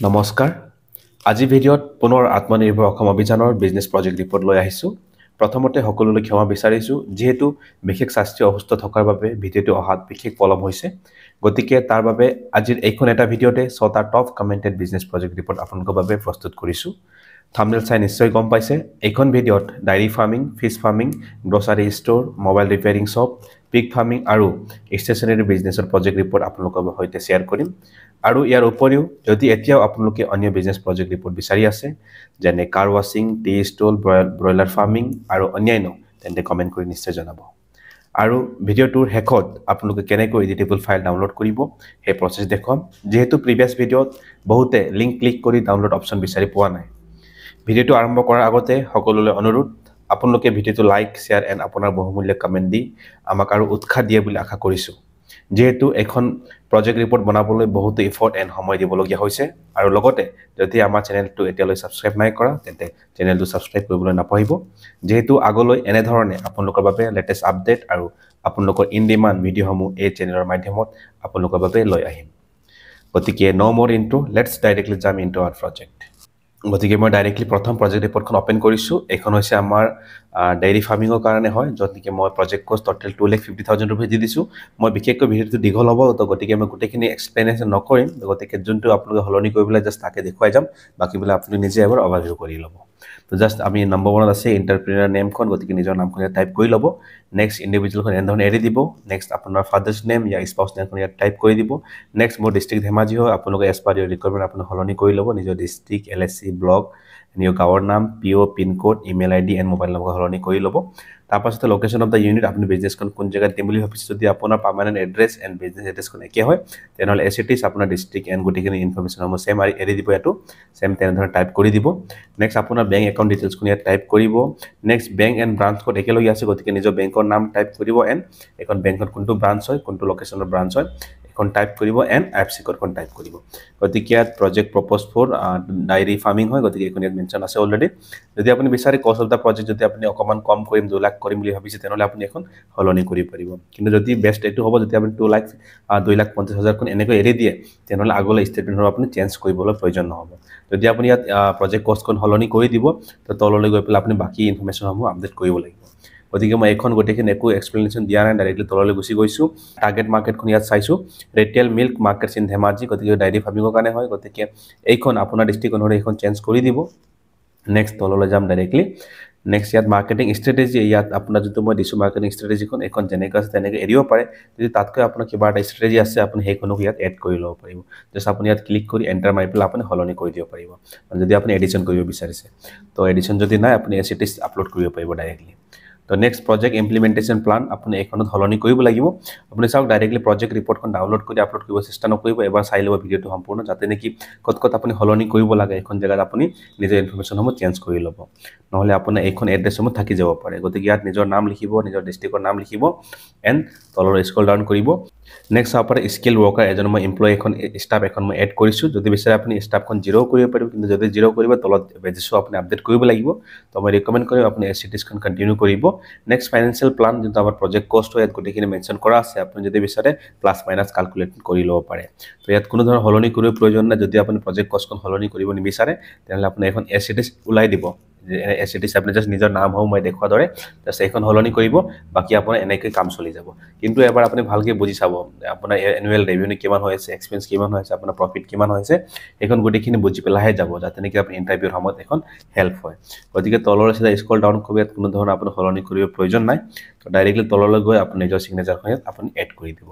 নমস্কাৰ আজি ভিডিঅ'ত পুনৰ আত্মনিৰ্ভৰ অসম অভিযানৰ বিজনেছ প্ৰজেক্ট ৰিপৰ্ট লৈ আহিছোঁ প্ৰথমতে সকলোলৈ ক্ষমা বিচাৰিছোঁ যেহেতু বিশেষ স্বাস্থ্য অসুস্থ থকাৰ বাবে ভিডিঅ'টো অহাত বিশেষ পলম হৈছে গতিকে তাৰ বাবে আজিৰ এইখন এটা ভিডিঅ'তে 6টা top commented business project report আপোনালোকৰ বাবে প্ৰস্তুত কৰিছোঁ থাম্বনেল চাই নিশ্চয় গম পাইছে এইখন ভিডিঅ'ত dairy farming fish farming grocery store mobile repairing shop pig farming আৰু ষ্টেচনাৰী বিজনেছৰ প্ৰজেক্ট ৰিপৰ্ট আপোনালোকৰ সৈতে শ্বেয়াৰ কৰিম আৰু ইয়াৰ উপৰিও যদি এতিয়াও আপোনালোকে অন্য বিজনেছ প্ৰজেক্ট ৰিপৰ্ট বিচাৰি আছে যেনে কাৰ ৱাশ্বিং টি ষ্টল ব্ৰইলাৰ ফাৰ্মিং আৰু অন্যান্য তেন্তে কমেণ্ট কৰি নিশ্চয় জনাব আৰু ভিডিঅ'টোৰ শেষত আপোনালোকে কেনেকৈ এডিটেবল ফাইল ডাউনলোড কৰিব সেই প্ৰচেছ দেখুৱাম যেহেতু প্ৰিভিয়াছ ভিডিঅ'ত বহুতে লিংক ক্লিক কৰি ডাউনলোড অপশ্যন বিচাৰি পোৱা নাই ভিডিঅ'টো আৰম্ভ কৰাৰ আগতে সকলোলৈ অনুৰোধ আপোনালোকে ভিডিঅ'টো লাইক শ্বেয়াৰ এণ্ড আপোনাৰ বহুমূল্য কমেণ্ট দি আমাক আৰু উৎসাহ দিয়ে বুলি আশা কৰিছোঁ যেহেতু এখন প্ৰজেক্ট ৰিপৰ্ট বনাবলৈ বহুত এফৰ্ট এণ্ড সময় দিবলগীয়া হৈছে আৰু লগতে যদি আমাৰ চেনেলটো এতিয়ালৈ সাবস্ক্ৰাইব নাই কৰা তেন্তে চেনেলটো সাবস্ক্ৰাইব কৰিবলৈ নাপাহৰিব যেহেতু আগলৈ এনে ধৰণে আপোনালোকৰ বাবে লেটেষ্ট আপডেট আৰু আপোনালোকৰ ইন ডিমাণ্ড ভিডিঅ'সমূহ এই চেনেলৰ মাধ্যমত আপোনালোকৰ বাবে লৈ আহিম গতিকে no more intro let's directly jump into our project গতিকে মই ডাইৰেক্টলি প্ৰথম প্ৰজেক্ট ৰিপৰ্টখন ওপেন কৰিছোঁ এখন হৈছে আমাৰ ডায়েৰী ফাৰ্মিঙৰ কাৰণে হয় য'ত নেকি মই প্ৰজেক্ট কষ্ট টোটেল 2,50,000 ৰুপিজ দি দিছোঁ মই বিশেষকৈ ভিডিঅ'টো দীঘল হ'ব তো গতিকে মই গোটেইখিনি এক্সপ্লেনেশ্যন নকৰিম গতিকে যোনটো আপোনালোকে সলনি কৰিবলৈ জাষ্ট তাকে দেখুৱাই যাম বাকীবিলাক আপুনি নিজে এবাৰ অভাৰভিউ কৰি ল'ব তো জাষ্ট আমি নম্বৰ 1 আছে এণ্টাৰপ্ৰেনাৰ নেমখন গতিকে নিজৰ নামখন ইয়াত টাইপ কৰি ল'ব নেক্সট ইণ্ডিভিজুৱেলখন এনেধৰণে এৰি দিব নেক্সট আপোনাৰ ফাদাৰ্ছ নেম ইয়া স্পাউছ নেমখন ইয়াত টাইপ কৰি দিব নেক্সট মোৰ ডিষ্ট্ৰিক্ট ধেমাজি হয় আপোনালোকে এজ পাৰ ইয়ৰ ৰিকুৱাৰমেণ্ট আপুনি সলনি কৰি ল'ব নিজৰ ডিষ্ট্ৰিক্ট LSC ব্লক নিউ গাঁৱৰ নাম PO pincode email ID and mobile number সলনি কৰি ল'ব তাৰপাছতে লোকেশ্যন অফ দ্য ইউনিট আপুনি বিজনেছখন কোন জেগাত দিম বুলি ভাবিছে যদি আপোনাৰ পাৰ্মানেণ্ট এড্ৰেছ এণ্ড বিজনেছ এড্ৰেছখন একে হয় তেনেহ'লে এজ ইট ইজ আপোনাৰ ডিষ্ট্ৰিক্ট এণ্ড গোটেইখিনি ইনফৰমেশ্যনসমূহ ছেম এৰি দিব ইয়াতো ছেম তেনেধৰণে টাইপ কৰি দিব নেক্সট আপোনাৰ বেংক একাউণ্ট ডিটেইলছখন ইয়াত টাইপ কৰিব next bank and branch code একেলগে আছে গতিকে নিজৰ বেংকৰ নাম টাইপ কৰিব এণ্ড এখন বেংকত কোনটো ব্ৰাঞ্চ হয় কোনটো লোকেশ্যনৰ ব্ৰাঞ্চ হয় এখন টাইপ কৰিব এণ্ড IFSC কোডখন টাইপ কৰিব গতিকে ইয়াত project propose for dairy farming হয় গতিকে এখন ইয়াত মেনশ্যন আছে অলৰেডি যদি আপুনি বিচাৰে কষ্ট অফ দ্য প্ৰজেক্ট যদি আপুনি অকণমান কম কৰিম 2 লাখ কৰিম বুলি ভাবিছে তেনেহ'লে আপুনি এখন সলনি কৰিব পাৰিব কিন্তু যদি বেষ্ট এইটো হ'ব যদি আপুনি 2,50,000 এনেকৈ এৰি দিয়ে তেনেহ'লে আগলৈ ষ্টেটমেণ্টৰ আপুনি চেঞ্জ কৰিবলৈ প্ৰয়োজন নহ'ব যদি আপুনি ইয়াত প্ৰজেক্ট কষ্টখন সলনি কৰি দিব তো তললৈ গৈ পেলাই আপুনি বাকী ইনফৰমেশ্যনসমূহ আপডেট কৰিব লাগিব গতিকে মই এখন গোটেইখিনি একো এক্সপ্লেনেশ্যন দিয়া নাই ডাইৰেক্টলি তললৈ গুচি গৈছোঁ টাৰ্গেট মাৰ্কেটখন ইয়াত চাইছোঁ retail milk markets in Dhemaji গতিকে ডায়েৰী ফাৰ্মিঙৰ কাৰণে হয় গতিকে এইখন আপোনাৰ ডিষ্ট্ৰিক্ট অনুসৰি এইখন চেঞ্জ কৰি দিব নেক্সট তললৈ যাম ডাইৰেক্টলি নেক্সট ইয়াত মাৰ্কেটিং ষ্ট্ৰেটেজি ইয়াত আপোনাৰ যোনটো মই দিছোঁ মাৰ্কেটিং ষ্ট্ৰেটেজিখন এখন যেনেকৈ আছে তেনেকৈ এৰিব পাৰে যদি তাতকৈ আপোনাৰ কিবা এটা ষ্ট্ৰেটেজি আছে আপুনি সেইখনক ইয়াত এড কৰি ল'ব পাৰিব জাষ্ট আপুনি ইয়াত ক্লিক কৰি এণ্টাৰ মাৰি পেলাই আপুনি সলনি কৰি দিব পাৰিব যদি আপুনি এডিশ্যন কৰিব বিচাৰিছে তো এডিশ্যন যদি নাই আপুনি এজ ইট ইজ আপলোড কৰিব পাৰিব ডাইৰেক্টলি তো নেক্সট প্ৰজেক্ট ইমপ্লিমেণ্টেশ্যন প্লান আপুনি এইখনত সলনি কৰিব লাগিব আপুনি চাওক ডাইৰেক্টলি প্ৰজেক্ট ৰিপৰ্টখন ডাউনলোড কৰি আপলোড কৰিব চেষ্টা নকৰিব এবাৰ চাই ল'ব ভিডিঅ'টো সম্পূৰ্ণ যাতে নেকি ক'ত আপুনি সলনি কৰিব লাগে এখন জেগাত আপুনি নিজৰ ইনফৰমেশ্যনসমূহ চেঞ্জ কৰি ল'ব নহ'লে আপোনাৰ এইখন এড্ৰেছসমূহ থাকি যাব পাৰে গতিকে ইয়াত নিজৰ নাম লিখিব নিজৰ ডিষ্ট্ৰিক্টৰ নাম লিখিব এণ্ড তললৈ স্ক্ৰল ডাউন কৰিব নেক্সট আপোনাৰ স্কিল ৱৰ্কাৰ এজন মই এমপ্লয়ী এখন ষ্টাফ এখন মই এড কৰিছোঁ যদি বিচাৰে আপুনি ষ্টাফখন 0 কৰিব পাৰিব কিন্তু যদি 0 কৰিব তলত বেজিছো আপুনি আপডেট কৰিব লাগিব তো মই ৰিকমেণ্ড কৰিম আপুনি এচিটিছখন কণ্টিনিউ কৰিব নেক্সট ফাইনেন্সিয়েল প্লান যোনটো আমাৰ প্ৰজেক্ট কষ্ট হয় ইয়াত গোটেইখিনি মেনশ্যন কৰা আছে আপুনি যদি বিচাৰে প্লাছ মাইনাছ কালকুলেট কৰি ল'ব পাৰে তো ইয়াত কোনো ধৰণৰ সলনি কৰিব প্ৰয়োজন নাই যদি আপুনি প্ৰজেক্ট কষ্টখন সলনি কৰিব নিবিচাৰে তেনেহ'লে আপুনি এখন এচিটিছ ওলাই দিব এচিটিছ আপুনি জাষ্ট নিজৰ নাম হওক মই দেখুওৱা দৰে জাষ্ট এইখন সলনি কৰিব বাকী আপোনাৰ এনেকৈ কাম চলি যাব কিন্তু এবাৰ আপুনি ভালকৈ বুজি চাব আপোনাৰ এনুৱেল ৰেভিনিউ কিমান হৈ আছে এক্সপেন্স কিমান হৈ আছে আপোনাৰ প্ৰফিট কিমান হৈছে এইখন গোটেইখিনি বুজি পেলাইহে যাব যাতে নেকি আপুনি ইণ্টাৰভিউৰ সময়ত এখন হেল্প হয় গতিকে তললৈ চিধা স্ক্ৰল ডাউন কৰিব ইয়াত কোনো ধৰণৰ আপুনি সলনি কৰিব প্ৰয়োজন নাই তো ডাইৰেক্টলি তললৈ গৈ আপুনি নিজৰ চিগনেচাৰখন ইয়াত আপুনি এড কৰি দিব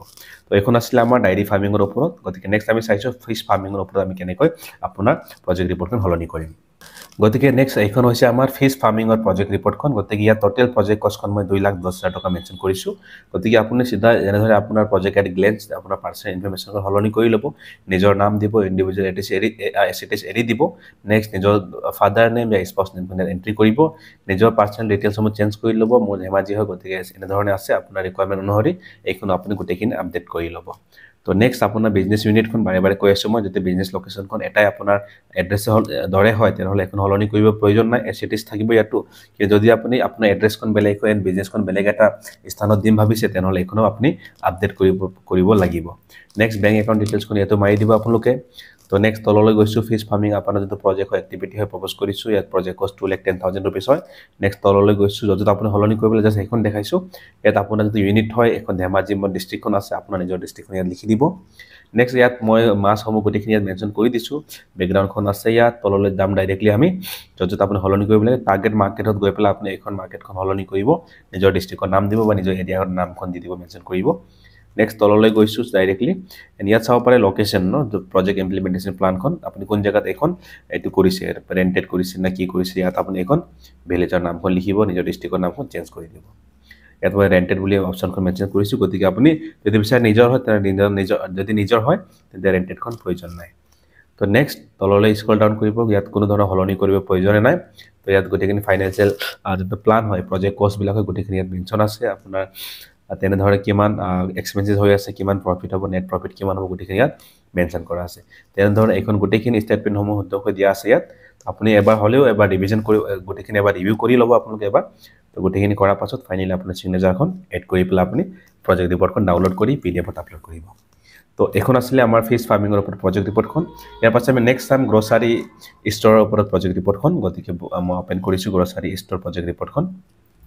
তো এইখন আছিলে আমাৰ ডায়েৰী ফাৰ্মিঙৰ ওপৰত গতিকে নেক্সট আমি চাইছোঁ ফিছ ফাৰ্মিঙৰ ওপৰত আমি কেনেকৈ আপোনাৰ প্ৰজেক্ট ৰিপৰ্টখন সলনি কৰিম গতিকে নেক্সট এইখন হৈছে আমাৰ ফিছ ফাৰ্মিঙৰ প্ৰজেক্ট ৰিপৰ্টখন গতিকে ইয়াত টোটেল প্ৰজেক্ট কষ্টখন মই 2,10,000 টকা মেনশ্যন কৰিছোঁ গতিকে আপুনি চিধা যেনেদৰে আপোনাৰ প্ৰজেক্ট এট গ্লেন্স আপোনাৰ পাৰ্চনেল ইনফৰমেশ্যনখন সলনি কৰি ল'ব নিজৰ নাম দিব ইণ্ডিভিজুৱেল এচিটিছ এৰি দিব নেক্সট নিজৰ ফাদাৰ নেম বা স্পাউছ নেমখন এণ্ট্ৰি কৰিব নিজৰ পাৰ্চনেল ডিটেইলছসমূহ চেঞ্জ কৰি ল'ব মোৰ ধেমাজি হয় গতিকে এনেধৰণে আছে আপোনাৰ ৰিকুৱাৰমেণ্ট অনুসৰি এইখন আপুনি গোটেইখিনি আপডেট কৰি ল'ব তো নেক্সট আপোনাৰ বিজনেছ ইউনিটখন বাৰে বাৰে কৈ আছোঁ মই যদি বিজনেছ লোকেশ্যনখন এটাই আপোনাৰ এড্ৰেছৰ দৰে হয় তেনেহ'লে এখন সলনি কৰিব প্ৰয়োজন নাই এচিটিছ থাকিব ইয়াতো কিন্তু যদি আপুনি আপোনাৰ এড্ৰেছখন বেলেগ হয় এণ্ড বিজনেছখন বেলেগ এটা স্থানত দিম ভাবিছে তেনেহ'লে এইখনো আপুনি আপডেট কৰিব লাগিব নেক্সট বেংক একাউণ্ট ডিটেইলছখন ইয়াতো মাৰি দিব আপোনালোকে তো নেক্সট তললৈ গৈছোঁ ফিছ ফাৰ্মিং আপোনাৰ যিটো প্ৰজেক্ট হয় এক্টিভিটি হয় প্ৰপ'জ কৰিছোঁ ইয়াত প্ৰজেক্ট কষ্ট 2,10,000 rupees হয় নেক্সট তললৈ গৈছোঁ য'ত আপুনি সলনি কৰিবলৈ জাষ্ট সেইখন দেখাইছোঁ ইয়াত আপোনাৰ যিটো ইউনিট হয় এখন ধেমাজি মোৰ ডিষ্ট্ৰিক্টখন আছে আপোনাৰ নিজৰ ডিষ্ট্ৰিক্টখন ইয়াত লিখি দিব নেক্সট ইয়াত মই মাছসমূহ গোটেইখিনি ইয়াত মেনশ্যন কৰি দিছোঁ বেকগ্ৰাউণ্ডখন আছে ইয়াত তললৈ যাম ডাইৰেক্টলি আমি য'ত আপুনি সলনি কৰিব লাগে টাৰ্গেট মাৰ্কেটত গৈ পেলাই আপুনি এইখন মাৰ্কেটখন সলনি কৰিব নিজৰ ডিষ্ট্ৰিক্টৰ নাম দিব বা নিজৰ এৰিয়াৰ নামখন দি দিব মেনশ্যন কৰিব নেক্সট তললৈ গৈছোঁ ডাইৰেক্টলি ইয়াত চাব পাৰে লোকেশ্যন ন প্ৰজেক্ট ইমপ্লিমেণ্টেশ্যন প্লানখন আপুনি কোন জেগাত এখন এইটো কৰিছে ৰেণ্টেড কৰিছে না কি কৰিছে ইয়াত আপুনি এখন ভিলেজৰ নামখন লিখিব নিজৰ ডিষ্ট্ৰিক্টৰ নামখন চেঞ্জ কৰি দিব ইয়াত মই ৰেণ্টেড বুলি অপশ্যনখন মেনশ্যন কৰিছোঁ গতিকে আপুনি যদি বিচাৰে নিজৰ হয় নিজৰ যদি নিজৰ হয় তেন্তে ৰেণ্টেডখন প্ৰয়োজন নাই তো নেক্সট তললৈ স্ক্ৰল ডাউন কৰিব ইয়াত কোনো ধৰণৰ সলনি কৰিব প্ৰয়োজনে নাই তো ইয়াত গোটেইখিনি ফাইনেন্সিয়েল যিটো প্লান হয় প্ৰজেক্ট কষ্টবিলাক হয় গোটেইখিনি ইয়াত মেনশ্যন আছে আপোনাৰ তেনেধৰণে কিমান এক্সপেন্সেছ হৈ আছে কিমান প্ৰফিট হ'ব নেট প্ৰফিট কিমান হ'ব গোটেইখিনি ইয়াত মেনশ্যন কৰা আছে তেনেধৰণে এইখন গোটেইখিনি ষ্টেটমেণ্টসমূহ শুদ্ধকৈ দিয়া আছে ইয়াত আপুনি এবাৰ হ'লেও এবাৰ ৰিভিজন কৰি গোটেইখিনি এবাৰ ৰিভিউ কৰি ল'ব আপোনালোকে এবাৰ তো গোটেইখিনি কৰাৰ পাছত ফাইনেলি আপোনাৰ চিগনেচাৰখন এড কৰি পেলাই আপুনি প্ৰজেক্ট ৰিপৰ্টখন ডাউনলোড কৰি PDF-ত আপলোড কৰিব তো এখন আছিলে আমাৰ ফিছ ফাৰ্মিঙৰ ওপৰত প্ৰজেক্ট ৰিপৰ্টখন ইয়াৰ পাছত আমি নেক্সট চাম গ্ৰ'চাৰী ষ্ট'ৰৰ ওপৰত প্ৰজেক্ট ৰিপৰ্টখন গতিকে মই অপেন কৰিছোঁ গ্ৰ'চাৰী ষ্ট'ৰ প্ৰজেক্ট ৰিপৰ্টখন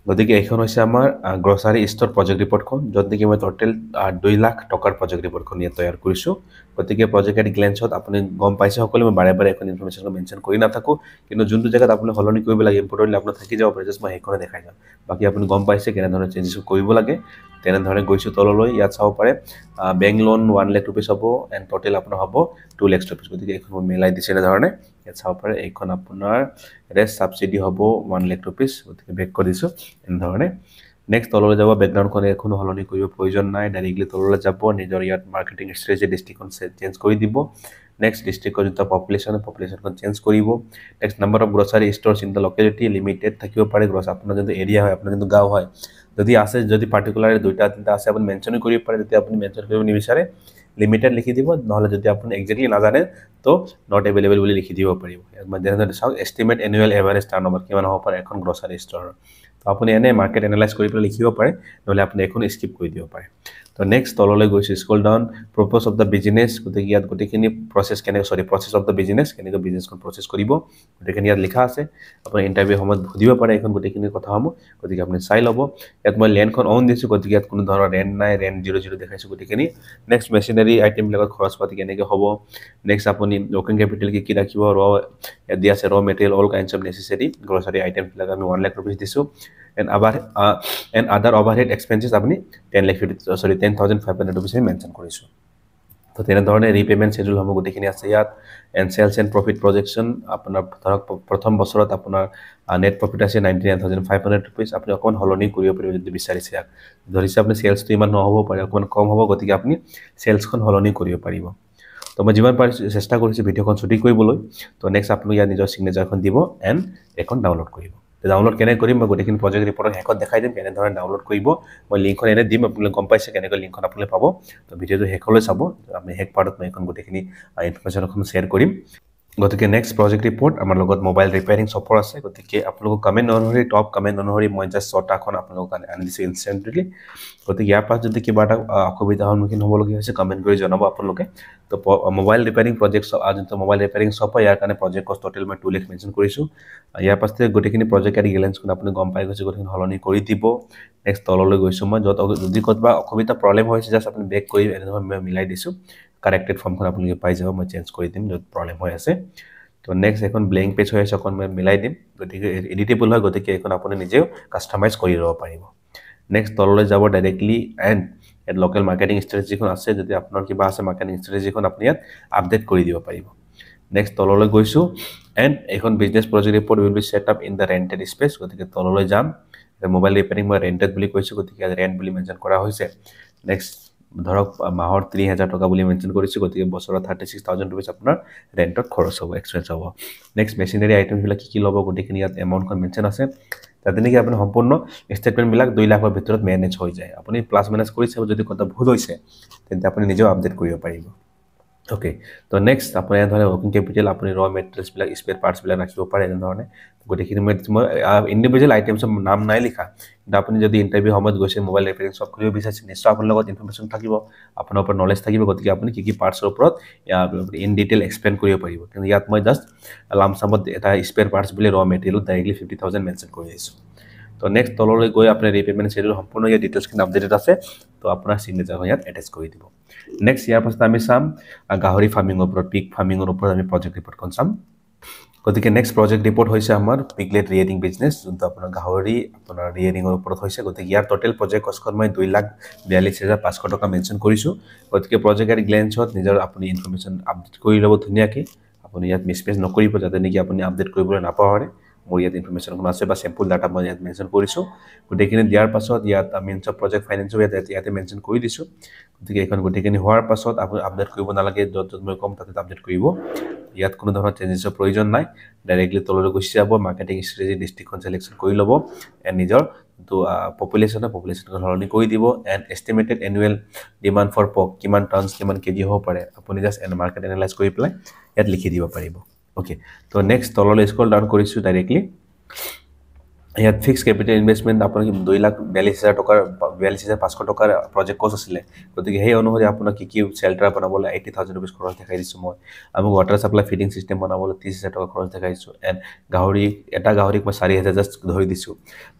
গতিকে এইখন হৈছে আমাৰ গ্ৰ'চাৰী ষ্ট'ৰ প্ৰজেক্ট ৰিপৰ্টখন য'ত নেকি মই টোটেল 2 লাখ টকাৰ প্ৰজেক্ট ৰিপৰ্টখন ইয়াত তৈয়াৰ কৰিছোঁ গতিকে প্ৰজেক্ট এট গ্লেন্সত আপুনি গম পাইছে সকলোৱে মই বাৰে বাৰে এখন ইনফৰমেশ্যন মেনশ্যন কৰি নাথাকোঁ কিন্তু যোনটো জেগাত আপুনি সলনি কৰিব লাগে ইম্পৰ্টেণ্টলি আপোনাৰ থাকি যাব পাৰে জাষ্ট মই সেইখনে দেখাই যাম বাকী আপুনি গম পাইছে কেনেধৰণে চেঞ্জেছ কৰিব লাগে তেনেধৰণে গৈছোঁ তললৈ ইয়াত চাব পাৰে বেংক লোন 1 লাখ ৰুপিজ হ'ব এণ্ড টোটেল আপোনাৰ হ'ব 2 লাখ ৰুপিজ গতিকে এইখন মই মিলাই দিছোঁ এনেধৰণে ইয়াত চাব পাৰে এইখন আপোনাৰ ৰেষ্ট ছাবচিডি হ'ব 1 লাখ ৰুপিজ গতিকে বেক কৰি দিছোঁ এনেধৰণে নেক্সট তললৈ যাব বেকগ্ৰাউণ্ডখন এখনো সলনি কৰিব প্ৰয়োজন নাই ডাইৰেক্টলি তললৈ যাব নিজৰ ইয়াত মাৰ্কেটিং ষ্ট্ৰেটেজি ডিষ্ট্ৰিক্টখন চেঞ্জ কৰি দিব নেক্সট ডিষ্ট্ৰিক্টৰ যিটো পপুলেশ্যনখন চেঞ্জ কৰিব next number of grocery stores in the locality limited থাকিব পাৰে আপোনাৰ যোনটো এৰিয়া হয় আপোনাৰ যোনটো গাঁও হয় যদি আছে যদি পাৰ্টিকুলাৰ 2টা 3টা আছে আপুনি মেনশ্যন কৰিব পাৰে যদি আপুনি মেনশ্যন কৰিব নিবিচাৰে লিমিটেড লিখি দিব নহ'লে যদি আপুনি এক্সেক্টলি নাজানে তো নট এভেইলেবল বুলি লিখি দিব পাৰিব মই যেনেদৰে চাওক এষ্টিমেট এনুৱেল এভাৰেজ টাৰ্ণঅভাৰ কিমান হ'ব পাৰে এখন গ্ৰ'চাৰী ষ্ট'ৰৰ তো আপুনি এনে মাৰ্কেট এনালাইজ কৰি পেলাই লিখিব পাৰে নহ'লে আপুনি এখন স্কিপ কৰি দিব পাৰে তো নেক্সট তললৈ গৈছোঁ scroll down propose of the business গতিকে ইয়াত গোটেইখিনি প্ৰচেছ অফ দ্য বিজনেছ কেনেকৈ বিজনেছখন প্ৰচেছ কৰিব গোটেইখিনি ইয়াত লিখা আছে আপুনি ইণ্টাৰভিউ সময়ত সুধিব পাৰে এইখন গোটেইখিনি কথাসমূহ গতিকে আপুনি চাই ল'ব ইয়াত মই লেণ্ডখন অন দিছোঁ গতিকে ইয়াত কোনো ধৰণৰ ৰেণ্ট নাই ৰেণ্ট 0 দেখাইছোঁ গোটেইখিনি নেক্সট মেচিনাৰী আইটেমবিলাকত খৰচ পাতি কেনেকৈ হ'ব নেক্সট আপুনি ৱৰ্কিং কেপিটেল কি ৰাখিব ইয়াত দিয়া আছে material all kinds of necessary grocery আইটেমবিলাক আমি 1 লাখ ৰুপিজ দিছোঁ এণ্ড আদাৰ অভাৰহেড এক্সপেন্সেছ আপুনি 10,500 rupees আমি মেনশ্যন কৰিছোঁ তো তেনেধৰণে ৰিপে'মেণ্ট শ্বেডিউলসমূহ গোটেইখিনি আছে ইয়াত and sales and profit projection আপোনাৰ ধৰক প্ৰথম বছৰত আপোনাৰ নেট প্ৰফিট আছে 99,500 rupees আপুনি অকণমান সলনি কৰিব পাৰিব যদি বিচাৰিছে ইয়াক ধৰিছে আপুনি চেলছটো ইমান নহ'ব পাৰে অকণমান কম হ'ব গতিকে আপুনি চেলছখন সলনি কৰিব পাৰিব তো মই যিমান পাৰিছোঁ চেষ্টা কৰিছোঁ ভিডিঅ'খন শ্বুটিং কৰিবলৈ তো নেক্সট আপুনি ইয়াত নিজৰ ছিগনেচাৰখন দিব এণ্ড এখন ডাউনলোড কৰিব ডাউনলোড কেনে কৰিম মই গোটেইখিনি প্ৰজেক্ট ৰিপৰ্টৰ শেষত দেখাই দিম কেনেধৰণে ডাউনলোড কৰিব মই লিংকখন এনে দিম আপোনালোকে গম পাইছে কেনেকৈ লিংকখন আপোনালোকে পাব তো ভিডিঅ'টো শেষলৈ চাব আমি শেষ পাৰ্টত মই এখন গোটেইখিনি ইনফৰমেশ্যনখন শ্বেয়াৰ কৰিম গতিকে নেক্সট প্ৰজেক্ট ৰিপৰ্ট আমাৰ লগত মোবাইল ৰিপেয়াৰিং শ্বপৰ আছে গতিকে আপোনালোকক কমেণ্ট অনুসৰি টপ কমেণ্ট অনুসৰি মই জাষ্ট 6টাখন আপোনালোকক আনি দিছোঁ ইনষ্টেণ্টলি গতিকে ইয়াৰ পাছত যদি কিবা এটা অসুবিধাৰ সন্মুখীন হ'বলগীয়া হৈছে কমেণ্ট কৰি জনাব আপোনালোকে তো মোবাইল ৰিপেয়াৰিং প্ৰজেক্ট যোনটো মোবাইল ৰিপেয়াৰিং শ্বপ হয় ইয়াৰ কাৰণে প্ৰজেক্ট কষ্ট টোটেল মই 2 লাখ মেনশ্যন কৰিছোঁ ইয়াৰ পাছতে গোটেইখিনি প্ৰজেক্ট এট গ্লেন্সখন আপুনি গম পাই গৈছে গোটেইখিনি সলনি কৰি দিব নেক্সট তললৈ গৈছোঁ মই য'ত যদি ক'ৰবাত অসুবিধা প্ৰব্লেম হৈছে জাষ্ট আপুনি বেক কৰি এনেধৰণে মই মিলাই দিছোঁ কাৰেক্টেড ফৰ্মখন আপোনালোকে পাই যাব মই চেঞ্জ কৰি দিম য'ত প্ৰব্লেম হৈ আছে তো নেক্সট এখন ব্লেংক পেজ হৈ আছে অকণ মই মিলাই দিম গতিকে এডিটেবল হয় গতিকে এইখন আপুনি নিজেও কাষ্টমাইজ কৰি ল'ব পাৰিব নেক্সট তললৈ যাব ডাইৰেক্টলি এণ্ড ইয়াত লোকেল মাৰ্কেটিং ষ্ট্ৰেটেজিখন আছে যদি আপোনাৰ কিবা আছে মাৰ্কেটিং ষ্ট্ৰেটেজিখন আপুনি ইয়াত আপডেট কৰি দিব পাৰিব নেক্সট তললৈ গৈছোঁ এণ্ড এইখন business project report will be set up in the rented space গতিকে তললৈ যাম মোবাইল ৰিপেয়াৰিং মই ৰেণ্টেড বুলি কৈছোঁ গতিকে ৰেণ্ট বুলি মেনশ্যন কৰা হৈছে নেক্সট ধৰক মাহৰ 3,000 টকা বুলি মেনশ্যন কৰিছোঁ গতিকে বছৰত 36,000 rupees আপোনাৰ ৰেণ্টত খৰচ হ'ব এক্সপেন্স হ'ব নেক্সট মেচিনাৰী আইটেমবিলাক কি ল'ব গোটেইখিনি ইয়াত এমাউণ্টখন মেনশ্যন আছে তাতে নেকি আপুনি সম্পূৰ্ণ ষ্টেটমেণ্টবিলাক 2 লাখৰ ভিতৰত মেনেজ হৈ যায় আপুনি প্লাছ মাইনাছ কৰি চাব যদি কথা ভুল হৈছে তেন্তে আপুনি নিজেও আপডেট কৰিব পাৰিব ওকে তো নেক্সট আপুনি এনেধৰণে ৱৰ্কিং কেপিটেল আপুনি ৰ মেটেৰিয়েলছবিলাক স্পেয়াৰ পাৰ্টছবিলাক ৰাখিব পাৰে এনেধৰণে গোটেইখিনি মই ইণ্ডিভিজুৱেল আইটেমছৰ নাম নাই লিখা কিন্তু আপুনি যদি ইণ্টাৰভিউ সময়ত গৈছে মোবাইল ৰিপেয়াৰিং শ্বপ খুলিব বিচাৰিছে নিশ্চয় আপোনাৰ লগত ইনফৰমেশ্যন থাকিব আপোনাৰ ওপৰত নলেজ থাকিব গতিকে আপুনি কি কি পাৰ্টছৰ ওপৰত ইন ডিটেইল এক্সপ্লেইন কৰিব পাৰিব কিন্তু ইয়াত মই জাষ্ট লামচামত এটা স্পেয়াৰ পাৰ্টছ বুলি ৰ মেটেৰিয়েলত ডাইৰেক্টলি 50,000 মেনশ্যন কৰি আহিছোঁ তো নেক্সট তললৈ গৈ আপোনাৰ ৰিপেমেণ্ট শ্বেডিউল সম্পূৰ্ণ ইয়াত ডিটেইলছখিনি আপডেটেড আছে তো আপোনাৰ চিগনেচাৰ ইয়াত এটেচ কৰি দিব নেক্সট ইয়াৰ পাছত আমি চাম গাহৰি ফাৰ্মিঙৰ ওপৰত পিক ফাৰ্মিঙৰ ওপৰত আমি প্ৰজেক্ট ৰিপৰ্টখন চাম গতিকে নেক্সট প্ৰজেক্ট ৰিপৰ্ট হৈছে আমাৰ পিগলেট ৰিয়েৰিং বিজনেছ যোনটো আপোনাৰ গাহৰি আপোনাৰ ৰিয়েৰিঙৰ ওপৰত হৈছে গতিকে ইয়াৰ টোটেল প্ৰজেক্ট কষ্টখন মই 2,42,500 টকা মেনশ্যন কৰিছোঁ গতিকে প্ৰজেক্ট এট গ্লেন্সত নিজৰ আপুনি ইনফৰমেশ্যন আপডেট কৰি ল'ব ধুনীয়াকৈ আপুনি ইয়াত মিছমেচ নকৰিব যাতে নেকি আপুনি আপডেট কৰিবলৈ নাপাহৰে মোৰ ইয়াত ইনফৰমেশ্যনখন আছে বা চেম্পল ডাটা মই ইয়াত মেনশ্যন কৰিছোঁ গোটেইখিনি দিয়াৰ পাছত ইয়াত মিনছ অফ প্ৰজেক্ট ফাইনেন্সো ইয়াতে মেনশ্যন কৰি দিছোঁ গতিকে এইখন গোটেইখিনি হোৱাৰ পাছত আপুনি আপডেট কৰিব নালাগে য'ত মই ক'ম তাতে আপডেট কৰিব ইয়াত কোনো ধৰণৰ চেঞ্জেছৰ প্ৰয়োজন নাই ডাইৰেক্টলি তললৈ গুচি যাব মাৰ্কেটিং ষ্ট্ৰেটেজি ডিষ্ট্ৰিক্টখন চিলেকশ্যন কৰি ল'ব এণ্ড নিজৰ যোনটো পপুলেশ্যনখন সলনি কৰি দিব and estimated annual demand for pork কিমান টনছ কিমান কেজি হ'ব পাৰে আপুনি জাষ্ট মাৰ্কেট এনালাইজ কৰি পেলাই ইয়াত লিখি দিব পাৰিব ওকে তো নেক্সট তললৈ স্ক্ৰল ডাউন কৰিছোঁ ডাইৰেক্টলি ইয়াত ফিক্স কেপিটেল ইনভেষ্টমেণ্ট আপোনাৰ 2,42,000 টকাৰ 42,500 টকাৰ প্ৰজেক্ট কষ্ট আছিলে গতিকে সেই অনুসৰি আপোনাক কি চেল্টাৰ বনাবলৈ 80,000 ৰুপিজ খৰচ দেখাই দিছোঁ মই আমি ৱাটাৰ ছাপ্লাই ফিডিং চিষ্টেম বনাবলৈ 30,000 টকা খৰচ দেখাইছোঁ এণ্ড এটা গাহৰিক মই 4,000 জাষ্ট ধৰি দিছোঁ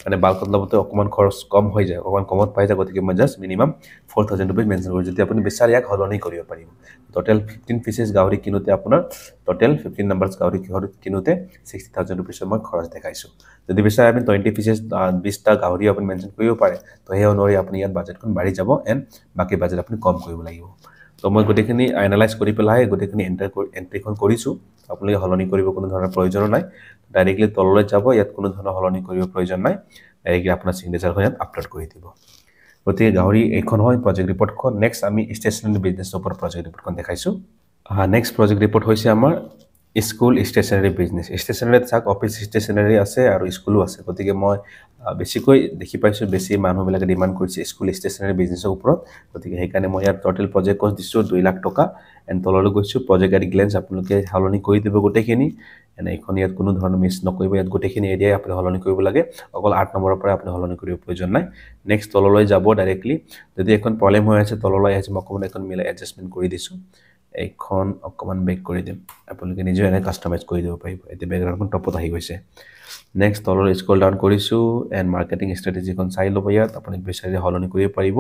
মানে বাল্কত ল'বতে অকণমান খৰচ কম হৈ যায় অকণমান কমত পাই যায় গতিকে মই জাষ্ট মিনিমাম 4,000 ৰুপিজ মেনশ্যন কৰিছোঁ যদি আপুনি বিচাৰে ইয়াক সলনি কৰিব পাৰিব টোটেল 15 পিচেছ গাহৰি কিনোতে আপোনাৰ টোটেল 15 নাম্বাৰছ গাহৰি কিনোতে 60,000 ৰুপিজৰ মই খৰচ দেখাইছোঁ যদি বিচাৰে আপুনি 20 পিচেছ 20টা গাহৰি আপুনি মেনশ্যন কৰিব পাৰে তো সেই অনুসৰি আপুনি ইয়াত বাজেটখন বাঢ়ি যাব এণ্ড বাকী বাজেট আপুনি কম কৰিব লাগিব তো মই গোটেইখিনি এনালাইজ কৰি পেলাই গোটেইখিনি এণ্ট্ৰিখন কৰিছোঁ আপোনালোকে সলনি কৰিব কোনো ধৰণৰ প্ৰয়োজনো নাই ডাইৰেক্টলি তললৈ যাব ইয়াত কোনো ধৰণৰ সলনি কৰিব প্ৰয়োজন নাই ডাইৰেক্টলি আপোনাৰ চিগনেচাৰখন ইয়াত আপলোড কৰি দিব গতিকে গাহৰি এইখন হয় প্ৰজেক্ট ৰিপৰ্টখন নেক্সট আমি ষ্টেচনাৰী বিজনেছৰ ওপৰত প্ৰজেক্ট ৰিপৰ্টখন দেখাইছোঁ নেক্সট প্ৰজেক্ট ৰিপৰ্ট হৈছে আমাৰ স্কুল ষ্টেচনাৰী বিজনেছ ষ্টেচনাৰীত চাওক অফিচ ষ্টেচনাৰী আছে আৰু স্কুলো আছে গতিকে মই বেছিকৈ দেখি পাইছোঁ বেছি মানুহবিলাকে ডিমাণ্ড কৰিছে স্কুল ষ্টেচনাৰী বিজনেছৰ ওপৰত গতিকে সেইকাৰণে মই ইয়াত টোটেল প্ৰজেক্ট কষ্ট দিছোঁ 2 লাখ টকা এণ্ড তললৈ গৈছোঁ প্ৰজেক্ট এট গ্লেন্স আপোনালোকে সলনি কৰি দিব গোটেইখিনি এণ্ড এইখন ইয়াত কোনো ধৰণৰ মিছ নকৰিব ইয়াত গোটেইখিনি এৰিয়াই আপুনি সলনি কৰিব লাগে অকল 8 নম্বৰৰ পৰা আপুনি সলনি কৰিব প্ৰয়োজন নাই নেক্সট তললৈ যাব ডাইৰেক্টলি যদি এখন প্ৰব্লেম হৈ আছে তললৈ আহিছে মই অকণমান এখন মিলাই এডজাষ্টমেণ্ট কৰি দিছোঁ এইখন অকণমান বেক কৰি দিম আপোনালোকে নিজে এনে কাষ্টমাইজ কৰি দিব পাৰিব এতিয়া বেকগ্ৰাউণ্ডখন টপত আহি গৈছে নেক্সট তললৈ স্ক্ৰল ডাউন কৰিছোঁ এণ্ড মাৰ্কেটিং ষ্ট্ৰেটেজিখন চাই ল'ব ইয়াত আপুনি বিচাৰিলে সলনি কৰিব পাৰিব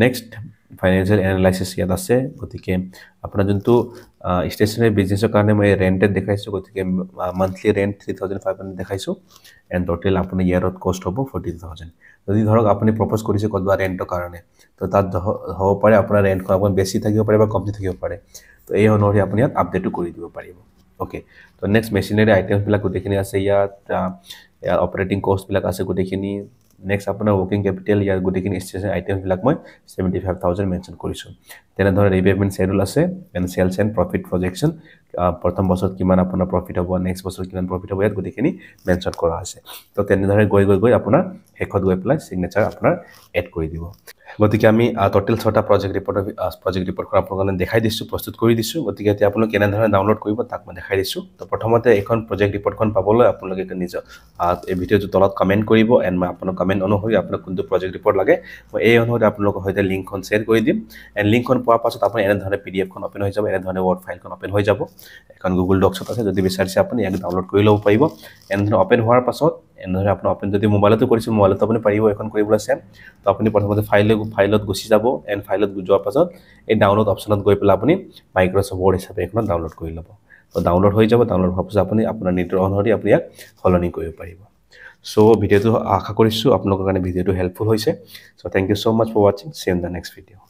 নেক্সট ফাইনেন্সিয়েল এনালাইচিছ ইয়াত আছে গতিকে আপোনাৰ যোনটো ষ্টেচনাৰী বিজনেছৰ কাৰণে মই ৰেণ্টেড দেখাইছোঁ গতিকে মান্থলি ৰেণ্ট 3,500 দেখাইছোঁ এণ্ড টোটেল আপুনি ইয়াৰত কষ্ট হ'ব 40,000 যদি ধৰক আপুনি প্ৰপ'জ কৰিছে ক'ৰবাত ৰেণ্টৰ কাৰণে তো তাত হ'ব পাৰে আপোনাৰ ৰেণ্টখন অকণমান বেছি থাকিব পাৰে বা কমটি থাকিব পাৰে তো এই অনুসৰি আপুনি ইয়াত আপডেটো কৰি দিব পাৰিব ওকে তো নেক্সট মেচিনাৰী আইটেমছবিলাক গোটেইখিনি আছে ইয়াত অপাৰেটিং কষ্টবিলাক আছে গোটেইখিনি নেক্সট আপোনাৰ ৱৰ্কিং কেপিটেল ইয়াত গোটেইখিনি ষ্টেচনাৰী আইটেমছবিলাক মই 75,000 মেনশ্যন কৰিছোঁ তেনেধৰণে ৰিপেমেণ্ট শ্বেডিউল আছে and sales and profit projection প্ৰথম বছৰত কিমান আপোনাৰ প্ৰফিট হ'ব নেক্সট বছৰত কিমান প্ৰফিট হ'ব ইয়াত গোটেইখিনি মেনশ্যন কৰা আছে তো তেনেধৰণে গৈ আপোনাৰ শেষত গৈ পেলাই চিগনেচাৰ আপোনাৰ এড কৰি দিব গতিকে আমি টোটেল 6টা প্ৰজেক্ট ৰিপৰ্টখন আপোনালোকে দেখাই দিছোঁ প্ৰস্তুত কৰি দিছোঁ গতিকে এতিয়া আপোনালোকে কেনেধৰণে ডাউনলোড কৰিব তাক মই দেখাই দিছোঁ তো প্ৰথমতে এইখন প্ৰজেক্ট ৰিপৰ্টখন পাবলৈ আপোনালোকে নিজৰ এই ভিডিঅ'টো তলত কমেণ্ট কৰিব এণ্ড মই আপোনাৰ কমেণ্ট অনুসৰি আপোনাক কোনটো প্ৰজেক্ট ৰিপৰ্ট লাগে মই এই অনুসৰি আপোনালোকৰ সৈতে লিংকখন শ্বেয়াৰ কৰি দিম এণ্ড লিংকখন পোৱাৰ পাছত আপুনি এনেধৰণে PDF-খন অ'পেন হৈ যাব এনেধৰণে ৱৰ্ড ফাইলখন অ'পেন হৈ যাব এখন গুগল ডক্সত আছে যদি বিচাৰিছে আপুনি ইয়াক ডাউনলোড কৰি ল'ব পাৰিব এনেধৰণে অ'পেন হোৱাৰ পাছত এনেধৰণে আপোনাৰ অ'পেন যদি মোবাইলতো কৰিছে মোবাইলতো আপুনি পাৰিব এখন কৰিবলৈ চেম তো আপুনি প্ৰথমতে ফাইলত গুচি যাব এণ্ড ফাইলত যোৱাৰ পাছত এই ডাউনলোড অপশ্যনত গৈ পেলাই আপুনি মাইক্ৰ'ছফ্ট ৱৰ্ড হিচাপে এখন ডাউনলোড কৰি ল'ব তো ডাউনলোড হৈ যাব ডাউনলোড হোৱাৰ পাছত আপুনি আপোনাৰ নিজৰ অনুসৰি আপুনি ইয়াক সলনি কৰিব পাৰিব চ' ভিডিঅ'টো আশা কৰিছোঁ আপোনালোকৰ কাৰণে ভিডিঅ'টো হেল্পফুল হৈছে so' thank you so' much for ৱাচিং see in the next video'